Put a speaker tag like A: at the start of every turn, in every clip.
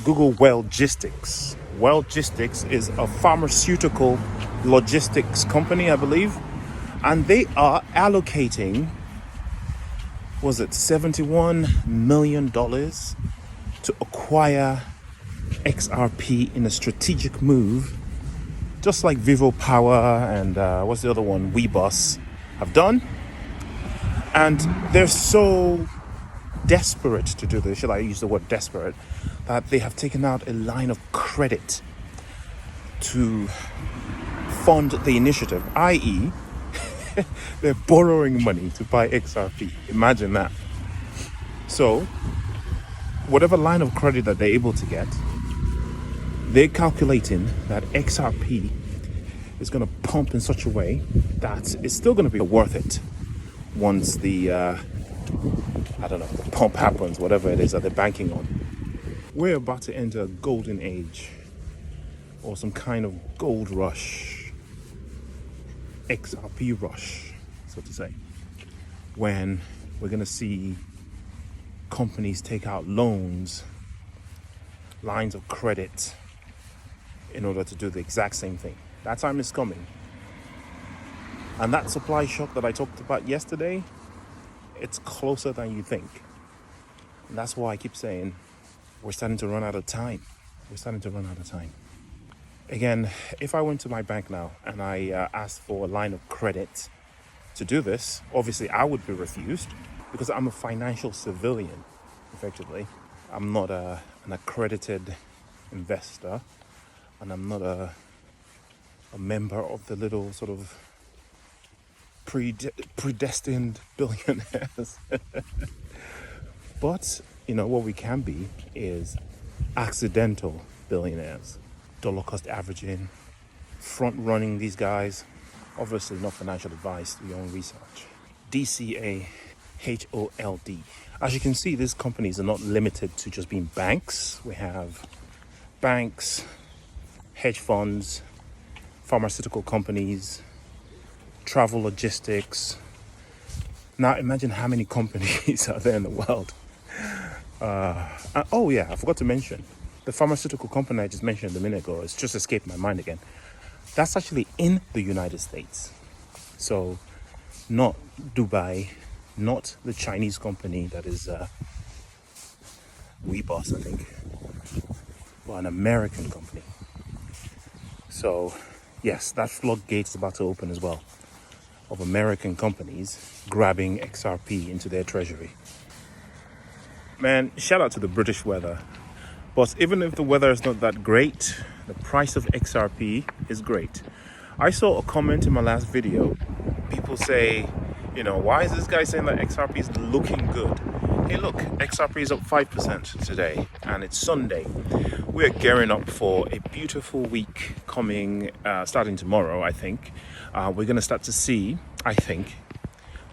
A: Google Wellgistics. Wellgistics is a pharmaceutical logistics company, I believe, and they are allocating, was it $71 million to acquire XRP in a strategic move, just like Vivo Power and what's the other one, WeBus have done. And they're so desperate to do this, should I use the word desperate, that they have taken out a line of credit to fund the initiative, i.e. they're borrowing money to buy XRP. Imagine that. So whatever line of credit that they're able to get, they're calculating that XRP is going to pump in such a way that it's still going to be worth it once the the pump happens, whatever it is that they're banking on. We're about to enter a golden age, or some kind of gold rush, XRP rush, so to say, when we're going to see companies take out loans, lines of credit, in order to do the exact same thing. That time is coming. And that supply shock that I talked about yesterday, it's closer than you think. And that's why I keep saying we're starting to run out of time. Again, if I went to my bank now and I asked for a line of credit to do this, obviously I would be refused because I'm a financial civilian, effectively. I'm not an accredited investor, and I'm not a member of the little sort of predestined billionaires. But, what we can be is accidental billionaires. Dollar cost averaging, front running these guys. Obviously not financial advice, do your own research. DCA HOLD. As you can see, these companies are not limited to just being banks. We have banks, hedge funds, pharmaceutical companies, travel logistics. Now imagine how many companies are there in the world. I forgot to mention the pharmaceutical company I just mentioned a minute ago. It's just escaped my mind again. That's actually in the United States. So not Dubai, not the Chinese company that is WeBus, I think, but an American company. So yes, that floodgate is about to open as well, of American companies grabbing XRP into their treasury. Man, shout out to the British weather. But even if the weather is not that great, the price of XRP is great. I saw a comment in my last video. People say, why is this guy saying that XRP is looking good? Hey, look, XRP is up 5% today, and it's Sunday. We're gearing up for a beautiful week coming, starting tomorrow, I think. We're going to start to see, I think,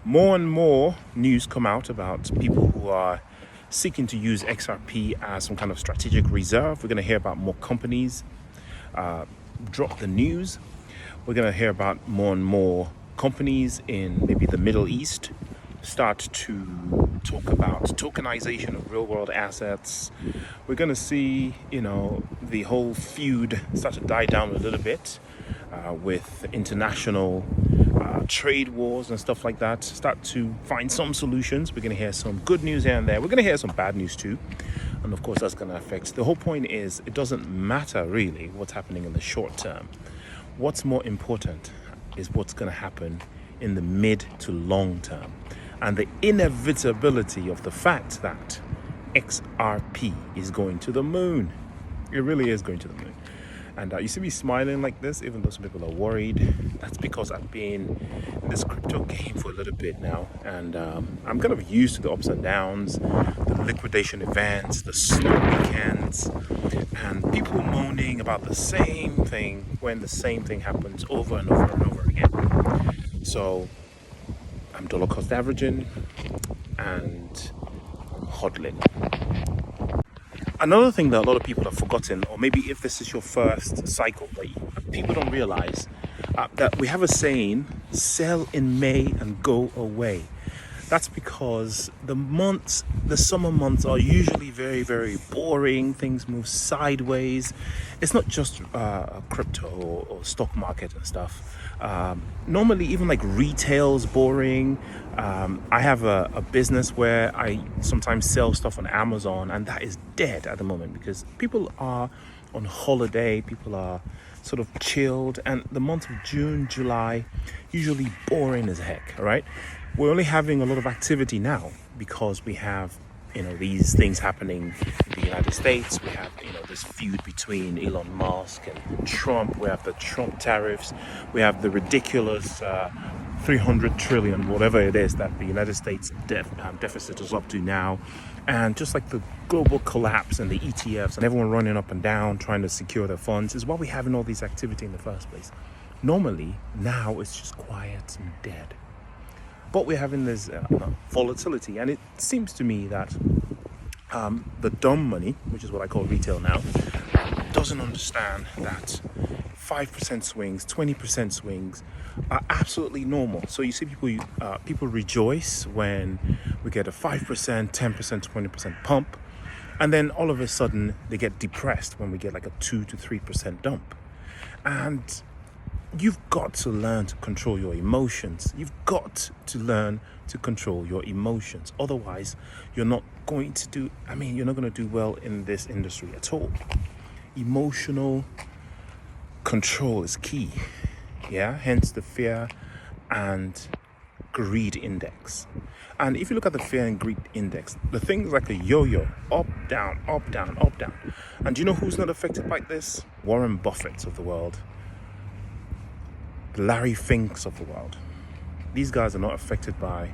A: more and more news come out about people who are seeking to use XRP as some kind of strategic reserve. We're going to hear about more companies drop the news. We're going to hear about more and more companies in maybe the Middle East start to talk about tokenization of real world assets. We're going to see, the whole feud start to die down a little bit with international trade wars and stuff like that. Start to find some solutions. We're going to hear some good news here and there. We're going to hear some bad news too. And of course, that's going to affect. The whole point is it doesn't matter really what's happening in the short term. What's more important is what's going to happen in the mid to long term, and the inevitability of the fact that XRP is going to the moon. It really is going to the moon. And you see me smiling like this, even though some people are worried. That's because I've been in this crypto game for a little bit now, and I'm kind of used to the ups and downs, the liquidation events, the slow weekends, and people moaning about the same thing when the same thing happens over and over and over again. So I'm dollar cost averaging and I'm hodling. Another thing that a lot of people have forgotten, or maybe if this is your first cycle, but people don't realize that we have a saying, sell in May and go away. That's because the summer months are usually very, very boring. Things move sideways. It's not just crypto or stock market and stuff. Normally, even like retail's boring. I have a business where I sometimes sell stuff on Amazon, and that is dead at the moment because people are on holiday. People are sort of chilled, and the month of June, July, usually boring as heck, right? We're only having a lot of activity now because we have, these things happening in the United States. We have, this feud between Elon Musk and Trump. We have the Trump tariffs. We have the ridiculous 300 trillion, whatever it is, that the United States deficit is up to now. And just like the global collapse and the ETFs and everyone running up and down trying to secure their funds is why we're having all these activity in the first place. Normally, now it's just quiet and dead. But we're having this volatility, and it seems to me that the dumb money, which is what I call retail now, doesn't understand that 5% swings, 20% swings are absolutely normal. So you see people rejoice when we get a 5%, 10%, 20% pump, and then all of a sudden they get depressed when we get like a 2 to 3% dump. And you've got to learn to control your emotions. You've got to learn to control your emotions. Otherwise, you're not going to do well in this industry at all. Emotional control is key. Yeah, hence the fear and greed index. And if you look at the fear and greed index, the thing is like a yo-yo, up, down, up, down, up, down. And do you know who's not affected by this? Warren Buffett of the world. Larry Finks of the world. These guys are not affected by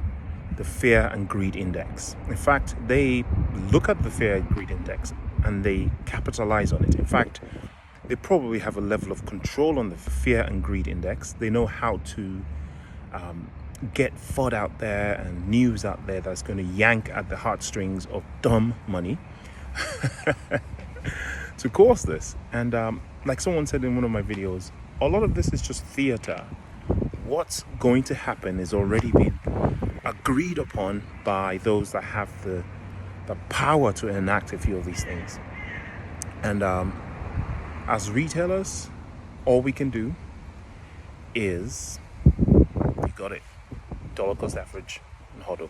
A: the fear and greed index. In fact, they look at the fear and greed index and they capitalize on it. In fact, they probably have a level of control on the fear and greed index. They know how to get FUD out there and news out there that's going to yank at the heartstrings of dumb money to cause this. And like someone said in one of my videos, a lot of this is just theater. What's going to happen is already been agreed upon by those that have the power to enact a few of these things. And as retailers, all we can do is, you got it, dollar cost average and hodl.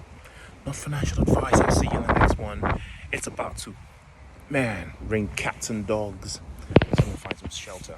A: Not financial advice. I'll see you in the next one. It's about to, ring cats and dogs. So I'm gonna find some shelter.